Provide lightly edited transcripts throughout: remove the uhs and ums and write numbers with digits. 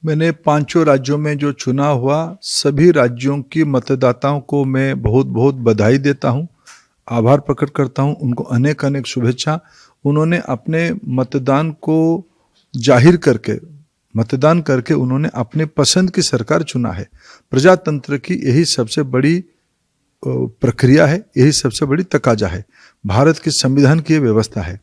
मैंने पांचों राज्यों में जो चुनाव हुआ, सभी राज्यों की मतदाताओं को मैं बहुत बहुत बधाई देता हूं, आभार प्रकट करता हूं, उनको अनेक अनेक शुभेच्छा। उन्होंने अपने मतदान को जाहिर करके, मतदान करके उन्होंने अपने पसंद की सरकार चुना है। प्रजातंत्र की यही सबसे बड़ी प्रक्रिया है, यही सबसे बड़ी तकाजा है। भारत के संविधान की व्यवस्था है।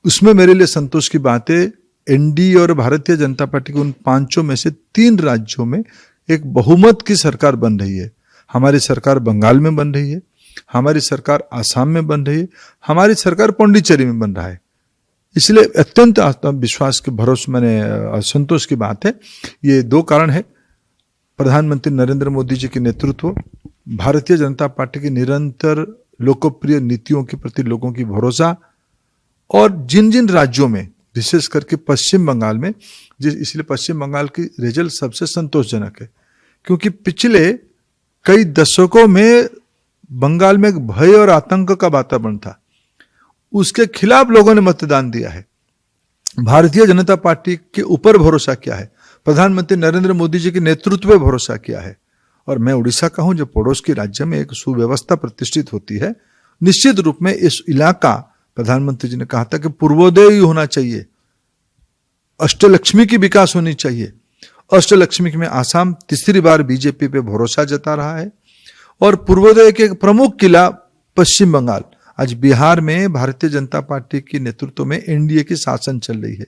उसमें मेरे लिए संतोष की बात है, एनडीए और भारतीय जनता पार्टी के उन पांचों में से 3 राज्यों में एक बहुमत की सरकार बन रही है। हमारी सरकार बंगाल में बन रही है, हमारी सरकार आसाम में बन रही है, हमारी सरकार पौंडीचेरी में बन रहा है। इसलिए अत्यंत आत्मविश्वास के भरोसे मैंने संतोष की बात है। ये 2 कारण है, प्रधानमंत्री नरेंद्र मोदी जी के नेतृत्व, भारतीय जनता पार्टी की निरंतर लोकप्रिय नीतियों के प्रति लोगों की भरोसा, और जिन जिन राज्यों में, विशेष करके पश्चिम बंगाल में, इसलिए पश्चिम बंगाल की रिजल्ट सबसे संतोषजनक है, क्योंकि पिछले कई दशकों में बंगाल में भय और आतंक का वातावरण था। उसके खिलाफ लोगों ने मतदान दिया है। भारतीय जनता पार्टी के ऊपर भरोसा किया है, प्रधानमंत्री नरेंद्र मोदी जी के नेतृत्व में भरोसा किया है। और मैं उड़ीसा का हूं, जो पड़ोस के राज्य में एक सुव्यवस्था प्रतिष्ठित होती है। निश्चित रूप में इस इलाका, प्रधानमंत्री जी ने कहा था कि पूर्वोदय ही होना चाहिए, अष्टलक्ष्मी की विकास होनी चाहिए। अष्टलक्ष्मी में आसाम तीसरी बार बीजेपी पे भरोसा जता रहा है। और पूर्वोदय के एक प्रमुख किला पश्चिम बंगाल, आज बिहार में भारतीय जनता पार्टी के नेतृत्व में एनडीए की शासन चल रही है।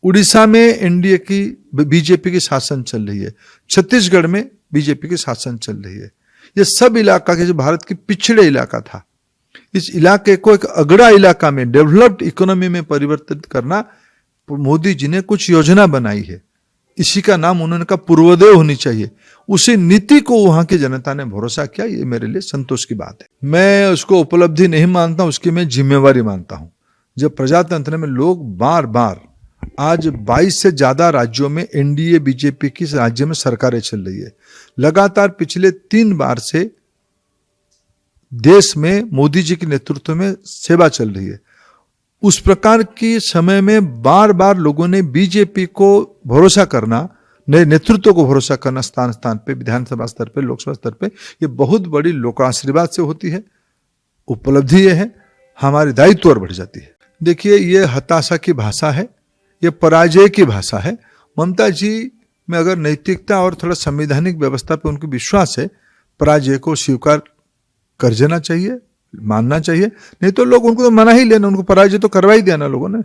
उड़ीसा में एनडीए की, बीजेपी की शासन चल रही है। छत्तीसगढ़ में बीजेपी की शासन चल रही है। ये सब इलाका के, जो भारत के पिछड़े इलाका था, इस इलाके को एक अगड़ा इलाका में, डेवलप्ड इकोनॉमी में परिवर्तित करना मोदी जी ने कुछ योजना बनाई है। इसी का नाम उन्होंने कहा पूर्वोदय होनी चाहिए। उसी नीति को वहां की जनता ने भरोसा किया। ये मेरे लिए संतोष की बात है। मैं उसको उपलब्धि नहीं मानता, उसकी मैं जिम्मेवारी मानता हूं। जब प्रजातंत्र में लोग बार बार, आज 22 से ज्यादा राज्यों में एनडीए बीजेपी की राज्य में सरकारें चल रही है। लगातार पिछले 3 बार से देश में मोदी जी के नेतृत्व में सेवा चल रही है। उस प्रकार के समय में बार बार लोगों ने बीजेपी को भरोसा करना, नए नेतृत्व को भरोसा करना, स्थान स्थान पे, विधानसभा स्तर पे, लोकसभा स्तर पे, ये बहुत बड़ी लोकाशीर्वाद से होती है। उपलब्धि ये है, हमारी दायित्व और बढ़ जाती है। देखिए, ये हताशा की भाषा है, ये पराजय की भाषा है। ममता जी में अगर नैतिकता और थोड़ा संवैधानिक व्यवस्था पे उनको विश्वास है, पराजय को स्वीकार कर देना चाहिए, मानना चाहिए। नहीं तो लोग उनको तो मना ही लेना, उनको पराजय तो करवा ही देना लोगों ने।